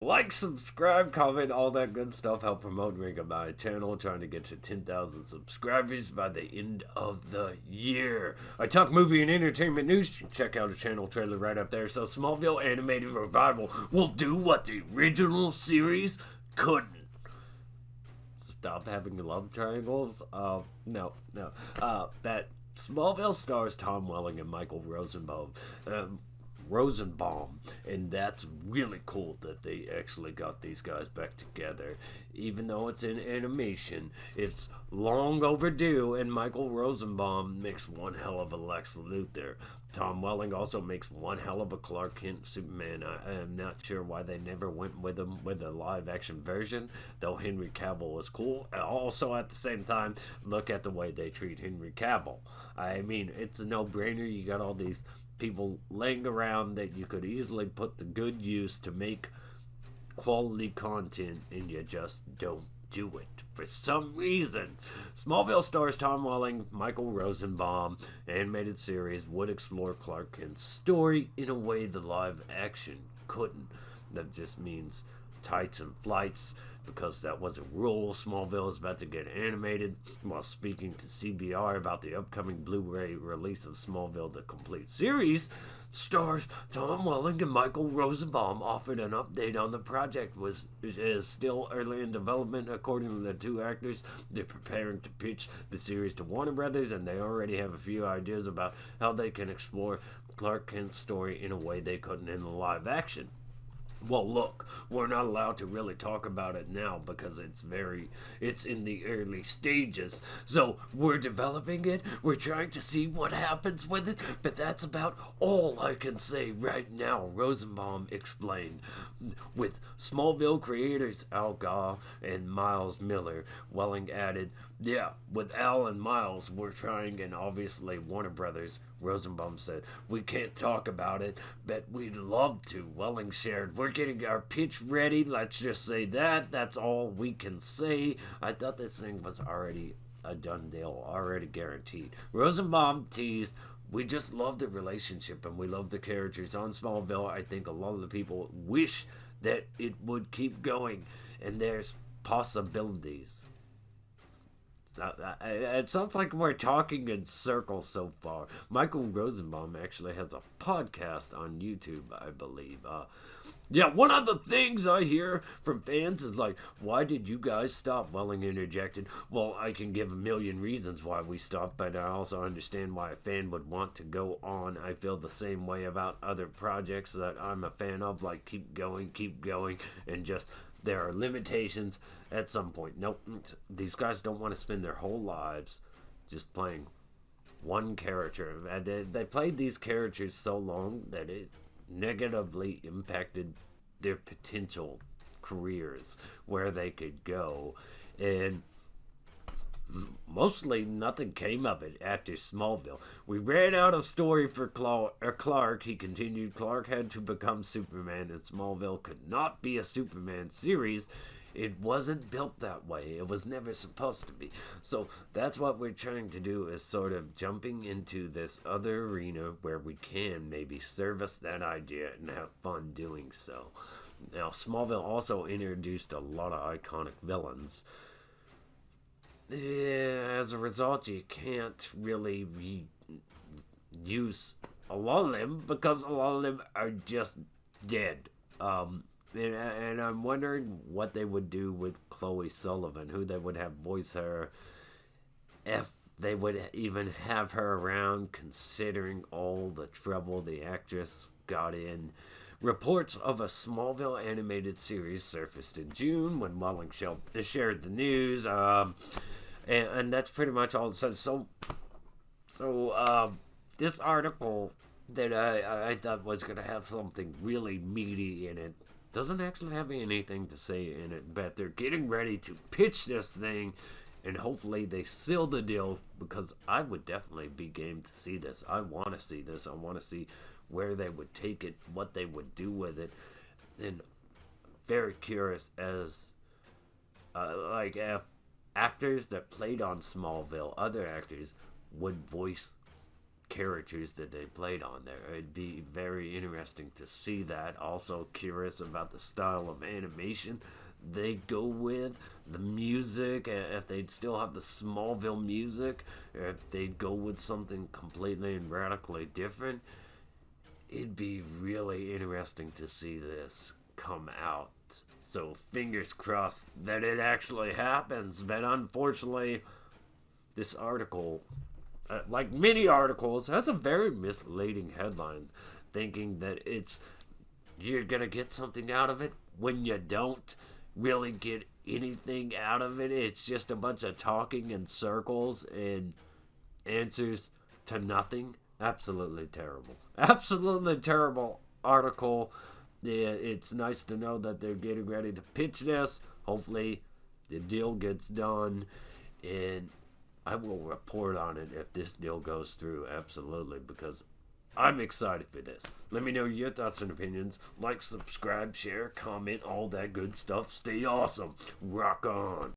Like, subscribe, comment, all that good stuff. Help promote and rank on my channel. Trying to get to 10,000 subscribers by the end of the year. I talk movie and entertainment news. Check out a channel trailer right up there. So Smallville animated revival will do what the original series couldn't. Stop having love triangles? No. That Smallville stars Tom Welling and Michael Rosenbaum, and that's really cool that they actually got these guys back together. Even though it's in animation, it's long overdue, and Michael Rosenbaum makes one hell of a Lex Luthor. Tom Welling also makes one hell of a Clark Kent Superman. I am not sure why they never went with him with a live-action version, though Henry Cavill was cool. Also, at the same time, look at the way they treat Henry Cavill. I mean, it's a no-brainer. You got all these people laying around that you could easily put to good use to make quality content, and you just don't do it for some reason. Smallville stars Tom Welling, Michael Rosenbaum. Animated series would explore Clark Kent's story in a way the live action couldn't. That just means tights and flights, because that was a rule. Smallville is about to get animated. While speaking to CBR about the upcoming Blu-ray release of Smallville, the complete series, stars Tom Welling and Michael Rosenbaum offered an update on the project. Is still early in development, according to the two actors. They're preparing to pitch the series to Warner Brothers, and they already have a few ideas about how they can explore Clark Kent's story in a way they couldn't in the live action. Well, look, we're not allowed to really talk about it now because it's in the early stages. So we're developing it. We're trying to see what happens with it. But that's about all I can say right now, Rosenbaum explained. With Smallville creators Al Gough and Miles Miller, Welling added, "Yeah, with Al and Miles, we're trying, and obviously Warner Brothers." Rosenbaum said, "We can't talk about it, but we'd love to." Welling shared, "We're getting our pitch ready. Let's just say that. That's all we can say." I thought this thing was already a done deal, already guaranteed. Rosenbaum teased, "We just love the relationship and we love the characters on Smallville. I think a lot of the people wish that it would keep going, and there's possibilities." It sounds like we're talking in circles so far. Michael Rosenbaum actually has a podcast on YouTube, I believe. One of the things I hear from fans is like, "Why did you guys stop?" Welling interjected, "Well, I can give a million reasons why we stopped, but I also understand why a fan would want to go on. I feel the same way about other projects that I'm a fan of, like keep going, and just there are limitations at some point." Nope, these guys don't want to spend their whole lives just playing one character. They played these characters so long that it negatively impacted their potential careers, where they could go, and mostly nothing came of it after Smallville. "We ran out of story for Clark," he continued. "Clark had to become Superman, and Smallville could not be a Superman series. It wasn't built that way. It was never supposed to be. So that's what we're trying to do, is sort of jumping into this other arena where we can maybe service that idea and have fun doing so." Now, Smallville also introduced a lot of iconic villains. As a result, you can't really use a lot of them because a lot of them are just dead. And I'm wondering what they would do with Chloe Sullivan, who they would have voice her, if they would even have her around, considering all the trouble the actress got in. Reports of a Smallville animated series surfaced in June when Welling shared the news, and that's pretty much all it says. So this article that I thought was going to have something really meaty in it doesn't actually have anything to say in it, but they're getting ready to pitch this thing, and hopefully they seal the deal, because I would definitely be game to see this. I want to see this. I want to see where they would take it, what they would do with it, and very curious as if actors that played on Smallville, other actors, would voice characters that they played on there. It'd be very interesting to see that. Also curious about the style of animation they go with, the music, if they'd still have the Smallville music, or if they'd go with something completely and radically different. It'd be really interesting to see this come out. So fingers crossed that it actually happens. But unfortunately, this article, like many articles, has a very misleading headline, thinking that you're gonna get something out of it when you don't really get anything out of it. It's just a bunch of talking in circles and answers to nothing. Absolutely terrible. Absolutely terrible article. Yeah, it's nice to know that they're getting ready to pitch this. Hopefully, the deal gets done, and I will report on it if this deal goes through. Absolutely, because I'm excited for this. Let me know your thoughts and opinions. Like, subscribe, share, comment, all that good stuff. Stay awesome. Rock on.